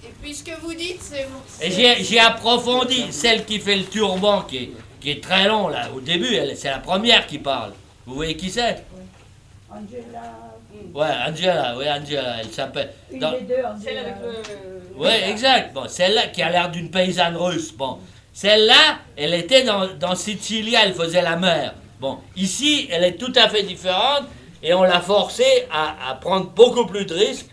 Et puis ce que vous dites, c'est... Et j'ai approfondi celle qui fait le turban, qui est très long là. Au début, c'est la première qui parle. Vous voyez qui c'est? Angela. Ouais, Angela, elle s'appelle. Celle avec le... Oui, exact. Bon, celle-là qui a l'air d'une paysanne russe. Bon, celle-là, elle était dans Sicilia, elle faisait la mer. Bon, ici, elle est tout à fait différente et on l'a forcée à prendre beaucoup plus de risques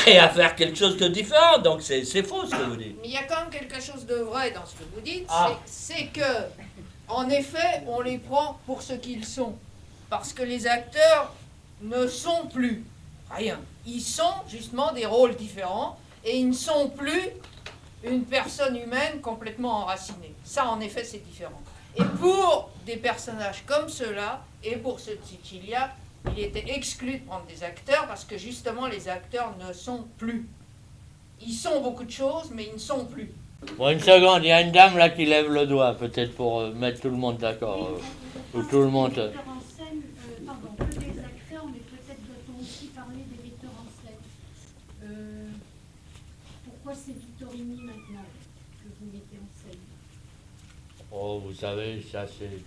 et à faire quelque chose de différent. Donc c'est faux ce que vous dites. Mais il y a quand même quelque chose de vrai dans ce que vous dites, Ah. c'est que, en effet, on les prend pour ce qu'ils sont. Parce que les acteurs ne sont plus rien. Ils sont justement des rôles différents et ils ne sont plus une personne humaine complètement enracinée. Ça, en effet, c'est différent. Et pour des personnages comme ceux-là, et pour ceux de Sicilia, il était exclu de prendre des acteurs parce que justement, les acteurs ne sont plus. Ils sont beaucoup de choses, mais ils ne sont plus. Bon, une seconde, il y a une dame là qui lève le doigt, peut-être pour mettre tout le monde d'accord. Ou tout le monde... Les metteurs en scène, pardon, que des acteurs, mais peut-être doit-on aussi parler des metteurs en scène. Pourquoi c'est Vittorini maintenant que vous mettez en scène? Oh, vous savez, ça c'est...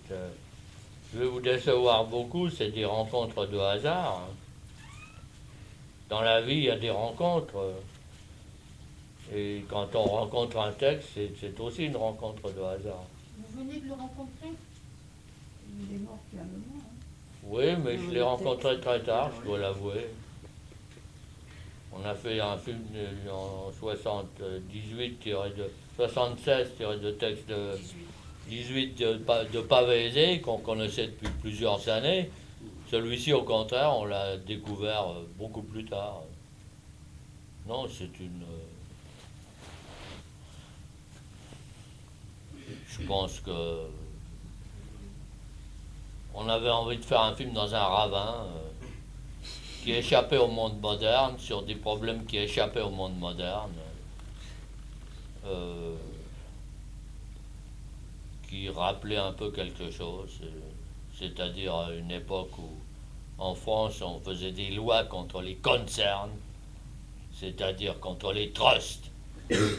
je vais vous décevoir beaucoup, c'est des rencontres de hasard. Hein. Dans la vie, il y a des rencontres. Et quand on rencontre un texte, c'est aussi une rencontre de hasard. Vous venez de le rencontrer? Il est mort depuis un moment. Oui, mais je l'ai rencontré très tard, je dois l'avouer. On a fait un film en 76 tiré de textes de 18 de Pavese qu'on connaissait depuis plusieurs années. Celui-ci, au contraire, on l'a découvert beaucoup plus tard. Non, c'est une... je pense que... on avait envie de faire un film dans un ravin qui échappait au monde moderne, sur des problèmes qui échappaient au monde moderne, qui rappelait un peu quelque chose, c'est-à-dire une époque où En France, on faisait des lois contre les concerns, c'est-à-dire contre les trusts,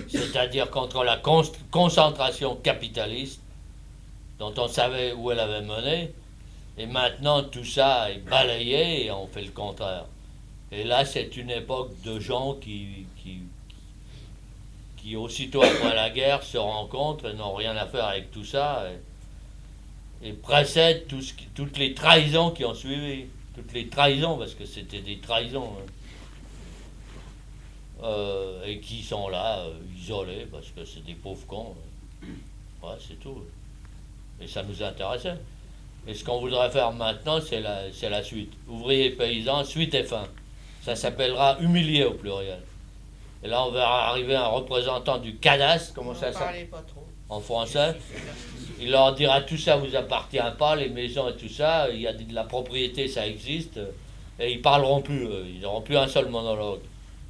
c'est-à-dire contre la concentration capitaliste, dont on savait où elle avait mené. Et maintenant, tout ça est balayé et on fait le contraire. Et là, c'est une époque de gens qui aussitôt après la guerre, se rencontrent et n'ont rien à faire avec tout ça et précèdent toutes les trahisons qui ont suivi. Toutes les trahisons, parce que c'était des trahisons. Et qui sont là, isolés, parce que c'est des pauvres cons. Ouais, c'est tout. Et ça nous intéressait. Et ce qu'on voudrait faire maintenant, c'est la suite. Ouvriers, paysans, suite et fin. Ça s'appellera humilié au pluriel. Et là, on verra arriver un représentant du cadastre, comment ça s'appelle en français. Il leur dira tout ça vous appartient pas, les maisons et tout ça, il y a de la propriété, ça existe. Et ils parleront plus, ils n'auront plus un seul monologue.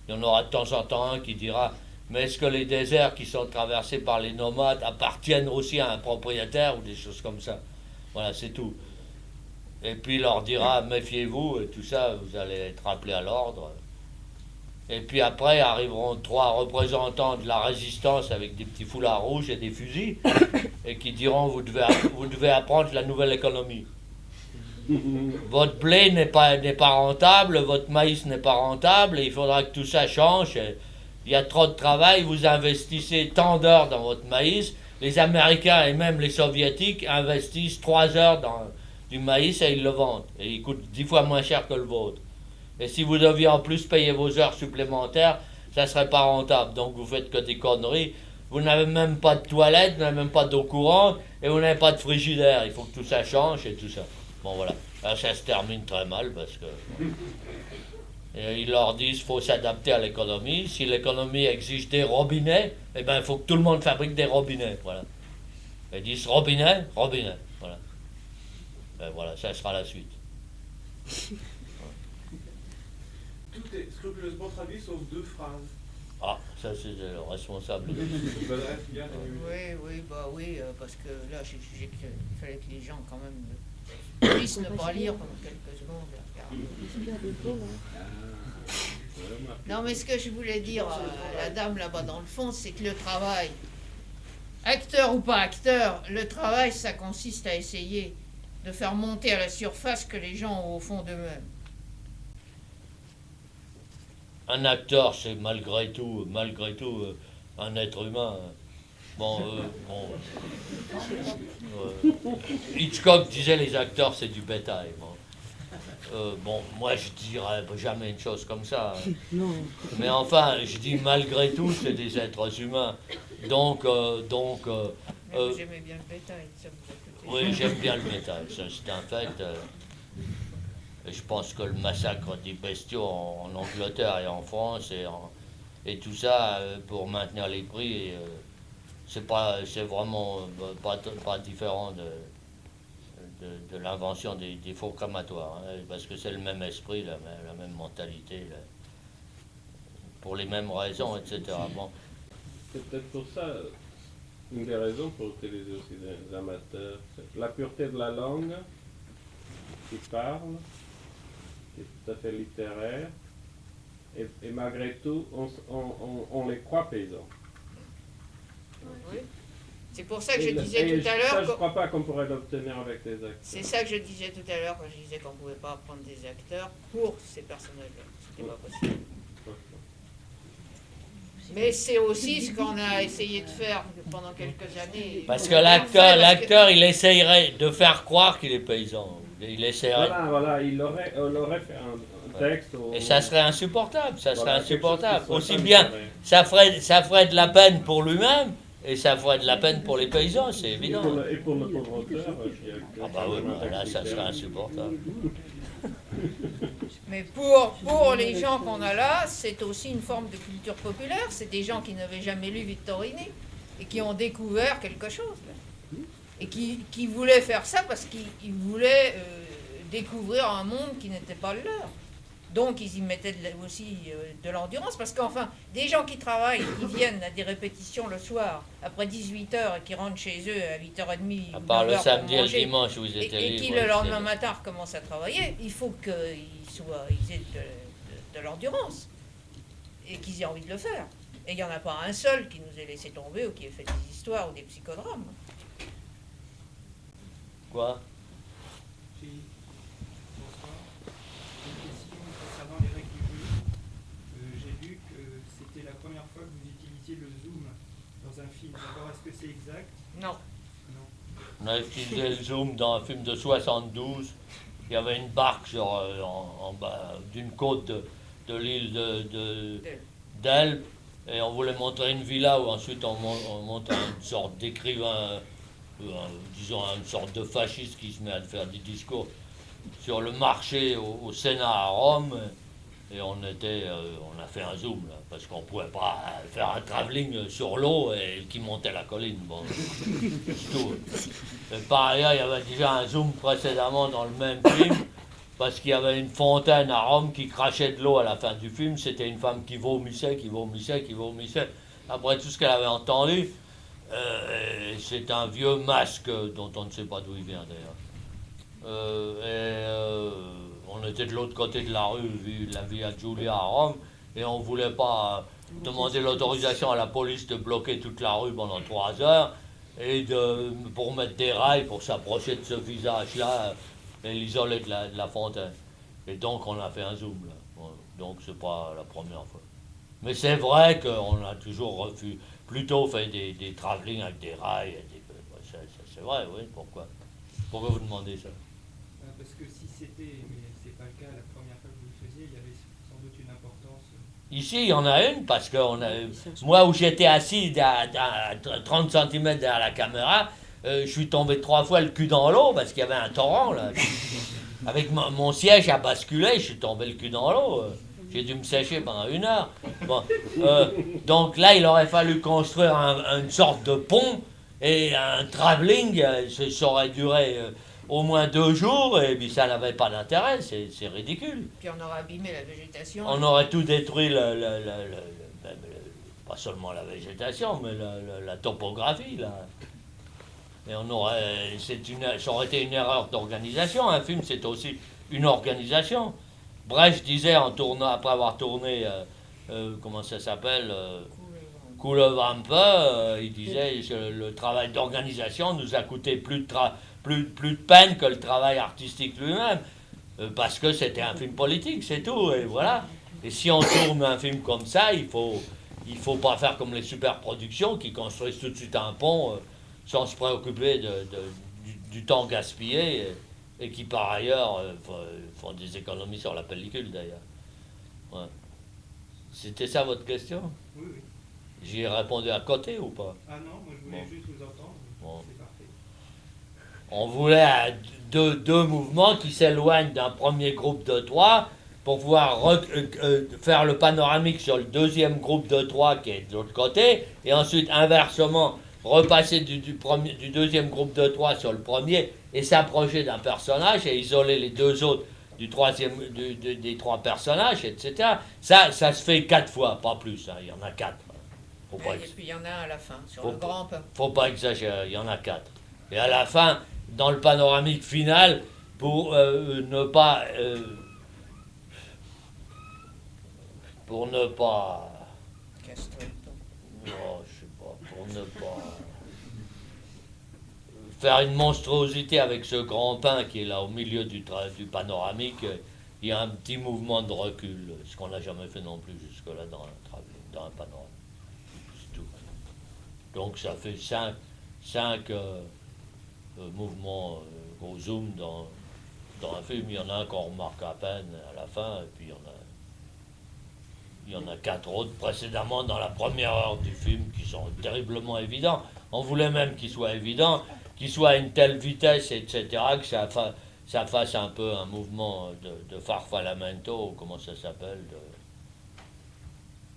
Il y en aura de temps en temps un qui dira mais est-ce que les déserts qui sont traversés par les nomades appartiennent aussi à un propriétaire ou des choses comme ça. Voilà, c'est tout. Et puis il leur dira méfiez-vous et tout ça, vous allez être rappelés à l'ordre. Et puis après arriveront 3 représentants de la résistance avec des petits foulards rouges et des fusils et qui diront vous devez apprendre la nouvelle économie. Votre blé n'est pas rentable, votre maïs n'est pas rentable et il faudra que tout ça change. Il y a trop de travail, vous investissez tant d'heures dans votre maïs. Les Américains et même les Soviétiques investissent 3 heures dans du maïs et ils le vendent. Et il coûte 10 fois moins cher que le vôtre. Et si vous deviez en plus payer vos heures supplémentaires, ça ne serait pas rentable. Donc vous faites que des conneries. Vous n'avez même pas de toilette, vous n'avez même pas d'eau courante et vous n'avez pas de frigidaire. Il faut que tout ça change et tout ça. Bon voilà. Alors, ça se termine très mal parce que... Et ils leur disent qu'il faut s'adapter à l'économie. Si l'économie exige des robinets, eh ben, il faut que tout le monde fabrique des robinets. Voilà. Ils disent robinet, robinet. Voilà. Et voilà, ça sera la suite. Tout est scrupuleusement traduit sauf 2 phrases. Ah, ça c'est le responsable. Oui, parce que là, j'ai jugé qu'il fallait que les gens quand même puissent ne pas lire pendant quelques secondes. Non, mais ce que je voulais dire à la dame là-bas dans le fond, c'est que le travail, acteur ou pas acteur, le travail, ça consiste à essayer de faire monter à la surface que les gens ont au fond d'eux-mêmes. Un acteur, c'est malgré tout un être humain. Hitchcock disait les acteurs, c'est du bétail. Moi je dirais jamais une chose comme ça. Non. Mais enfin, je dis malgré tout, c'est des êtres humains. Donc. Mais vous aimez bien le bétail, ça vous a coûté. Oui, j'aime bien le bétail, ça c'est un fait. Je pense que le massacre des bestiaux en Angleterre et en France et tout ça, pour maintenir les prix, c'est vraiment pas différent de l'invention des fours crématoires, hein, parce que c'est le même esprit, la même mentalité, pour les mêmes raisons, etc. Bon. C'est peut-être pour ça, une des raisons pour utiliser aussi des amateurs, c'est la pureté de la langue qui parle, qui est tout à fait littéraire, et malgré tout, on les croit paysans. Oui. C'est pour ça que je disais tout à l'heure... Ça, je ne crois pas qu'on pourrait l'obtenir avec des acteurs. C'est ça que je disais tout à l'heure quand je disais qu'on ne pouvait pas prendre des acteurs pour ces personnages-là. C'était pas possible. Mais c'est aussi ce qu'on a essayé de faire pendant quelques années. Parce que l'acteur, il essayerait de faire croire qu'il est paysan. Il essaierait. Voilà, il aurait fait un texte. Et ça serait insupportable, Aussi bien, ça ferait de la peine pour lui-même, et ça ferait de la peine pour les paysans, c'est évident. Et pour le pauvre auteur, ah bah oui, là, ça serait insupportable. Mais pour les gens qu'on a là, c'est aussi une forme de culture populaire. C'est des gens qui n'avaient jamais lu Vittorini et qui ont découvert quelque chose. Et qui voulaient faire ça parce qu'ils voulaient découvrir un monde qui n'était pas le leur. Donc ils y mettaient aussi de l'endurance, parce qu'enfin, des gens qui travaillent, qui viennent à des répétitions le soir, après 18h, et qui rentrent chez eux à 8h30, À ou part le 9h pour samedi et le manger, dimanche, vous étiez et libre. qui le lendemain matin recommencent à travailler, il faut qu'ils aient de l'endurance, et qu'ils aient envie de le faire. Et il n'y en a pas un seul qui nous ait laissé tomber, ou qui ait fait des histoires, ou des psychodrames. Quoi? J'ai bonsoir. Une question concernant les règles du jeu. J'ai lu que c'était la première fois que vous utilisiez le zoom dans un film. D'abord, est-ce que c'est exact? Non. On a utilisé le zoom dans un film de 72. Il y avait une barque en bas d'une côte de l'île d'Elbe. Et on voulait montrer une villa où ensuite on monte une sorte d'écrivain, disons une sorte de fasciste qui se met à faire des discours sur le marché au Sénat à Rome. Et on a fait un zoom là, parce qu'on ne pouvait pas faire un travelling sur l'eau et qui montait la colline. Bon, c'est tout. Et par ailleurs, il y avait déjà un zoom précédemment dans le même film, parce qu'il y avait une fontaine à Rome qui crachait de l'eau à la fin du film. C'était une femme qui vomissait. Après tout ce qu'elle avait entendu, c'est un vieux masque dont on ne sait pas d'où il vient d'ailleurs. On était de l'autre côté de la rue, la Via Giulia à Rome, et on ne voulait pas demander l'autorisation à la police de bloquer toute la rue pendant 3 heures, et pour mettre des rails, pour s'approcher de ce visage-là, et l'isoler de la fontaine. Et donc on a fait un zoom là. Bon, donc c'est pas la première fois. Mais c'est vrai qu'on a toujours plutôt fait des travelling avec des rails. C'est vrai, oui, pourquoi? Pourquoi vous demandez ça? Parce que si c'était, mais c'est pas le cas, la première fois que vous le faisiez, il y avait sans doute une importance. Ici, il y en a une, parce que moi où j'étais assis à 30 cm derrière la caméra, je suis tombé 3 fois le cul dans l'eau parce qu'il y avait un torrent là. Avec mon siège a basculé, je suis tombé le cul dans l'eau. J'ai dû me sécher pendant 1 heure. Bon, donc là, il aurait fallu construire une sorte de pont et un travelling. Ça aurait duré au moins 2 jours et puis ça n'avait pas d'intérêt. C'est ridicule. Puis on aurait abîmé la végétation. On aurait tout détruit, pas seulement la végétation, mais la topographie là. Et ça aurait été une erreur d'organisation. Un film, c'est aussi une organisation. Brecht disait, après avoir tourné, comment ça s'appelle, Kuhlewampe, il disait que le travail d'organisation nous a coûté plus de peine que le travail artistique lui-même. Parce que c'était un film politique, c'est tout, et voilà. Et si on tourne un film comme ça, il faut pas faire comme les superproductions qui construisent tout de suite un pont sans se préoccuper du temps gaspillé et qui par ailleurs font des économies sur la pellicule d'ailleurs. Ouais. C'était ça votre question? Oui, oui. J'y ai répondu à côté ou pas? Ah non, moi je voulais juste vous entendre. Bon. C'est parfait. On voulait deux mouvements qui s'éloignent d'un premier groupe de 3 pour pouvoir faire le panoramique sur le deuxième groupe de 3 qui est de l'autre côté, et ensuite inversement repasser du deuxième groupe de 3 sur le premier et s'approcher d'un personnage et isoler les 2 autres des 3 personnages, etc. Ça se fait 4 fois, pas plus, hein. Il y en a 4. Et puis il y en a un à la fin, sur le grand peuple. Faut pas exagérer, il y en a 4. Et à la fin, dans le panoramique final, pour ne pas... Non, je sais pas, pour ne pas faire une monstruosité avec ce grand pain qui est là au milieu du panoramique, il y a un petit mouvement de recul, ce qu'on n'a jamais fait non plus jusque-là dans un panoramique. C'est tout. Donc ça fait 5 mouvements au zoom dans un film. Il y en a un qu'on remarque à peine à la fin, et puis il y en a 4 autres précédemment dans la première heure du film qui sont terriblement évidents. On voulait même qu'ils soient évidents, qu'ils soient à une telle vitesse, etc., que ça fasse un peu un mouvement de farfallamento, ou comment ça s'appelle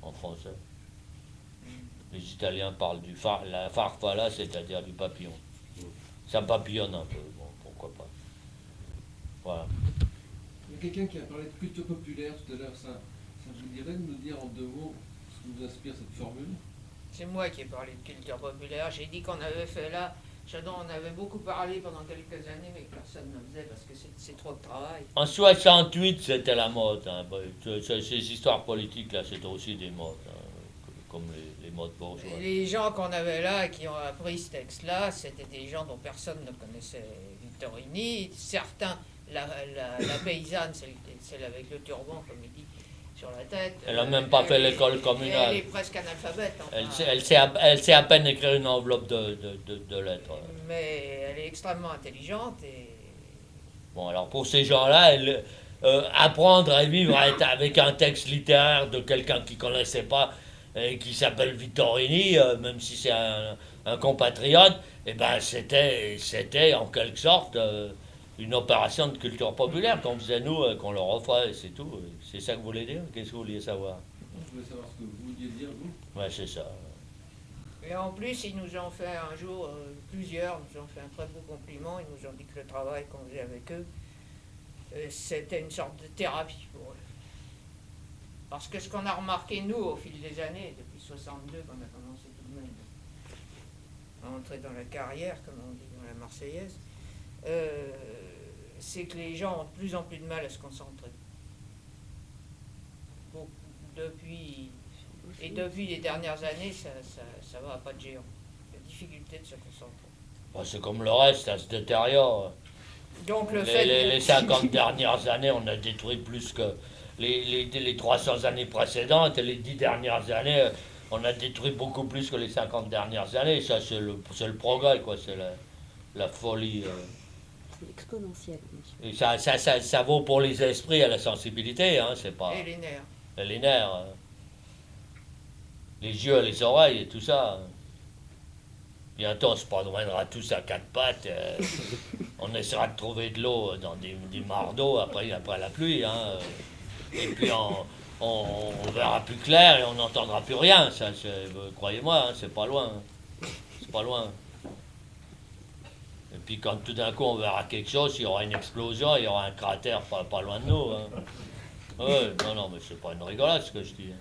en français. Les Italiens parlent la farfalla, c'est-à-dire du papillon. Ça papillonne un peu, bon, pourquoi pas. Voilà. Il quelqu'un qui a parlé de culture populaire tout à l'heure, ça vous dirait de nous dire en 2 mots ce que vous inspire cette formule? C'est moi qui ai parlé de culture populaire. J'ai dit qu'on avait fait là, ce dont on avait beaucoup parlé pendant quelques années, mais que personne ne faisait parce que c'est trop de travail. En 68, c'était la mode. Hein. Ces histoires politiques, là, c'était aussi des modes, hein, comme les modes bourgeois. Et les gens qu'on avait là et qui ont appris ce texte-là, c'était des gens dont personne ne connaissait Victorini. Certains, la paysanne, celle avec le turban, comme il dit, sur la tête. Elle n'a même pas fait l'école communale. Elle est presque analphabète. Enfin. Elle sait à peine écrire une enveloppe de lettres. Mais elle est extrêmement intelligente et... Bon, alors pour ces gens-là, apprendre à vivre avec un texte littéraire de quelqu'un qui ne connaissait pas et qui s'appelle Vittorini, même si c'est un compatriote, eh ben c'était en quelque sorte une opération de culture populaire qu'on faisait nous, qu'on leur offrait, c'est tout. C'est ça que vous voulez dire? Qu'est-ce que vous vouliez savoir? Je voulais savoir ce que vous vouliez dire, vous. Ouais, c'est ça. Et en plus, ils nous ont fait un jour, plusieurs nous ont fait un très beau compliment. Ils nous ont dit que le travail qu'on faisait avec eux, c'était une sorte de thérapie pour eux. Parce que ce qu'on a remarqué, nous, au fil des années, depuis 62, qu'on a commencé tout de même à entrer dans la carrière, comme on dit dans la Marseillaise, c'est que les gens ont de plus en plus de mal à se concentrer. Bon, depuis les dernières années, ça va à pas de géant. La difficulté de se concentrer. Bon, c'est comme le reste, ça se détériore. Donc les 50 dernières années, on a détruit plus que les 300 années précédentes, et les 10 dernières années, on a détruit beaucoup plus que les 50 dernières années. Ça, c'est le progrès, quoi. C'est la folie. C'est exponentiel. Et ça vaut pour les esprits et la sensibilité, hein, c'est pas... Et les nerfs. Et les nerfs. Hein. Les yeux, les oreilles et tout ça. Bientôt, on se promènera tous à 4 pattes. On essaiera de trouver de l'eau dans des mares d'eau après la pluie. Hein. Et puis, on verra plus clair et on n'entendra plus rien. Ça, croyez-moi, hein, c'est pas loin. C'est pas loin. Et puis quand tout d'un coup on verra quelque chose, il y aura une explosion, il y aura un cratère pas loin de nous. Hein. Ouais, non, mais c'est pas une rigolade ce que je dis. Hein.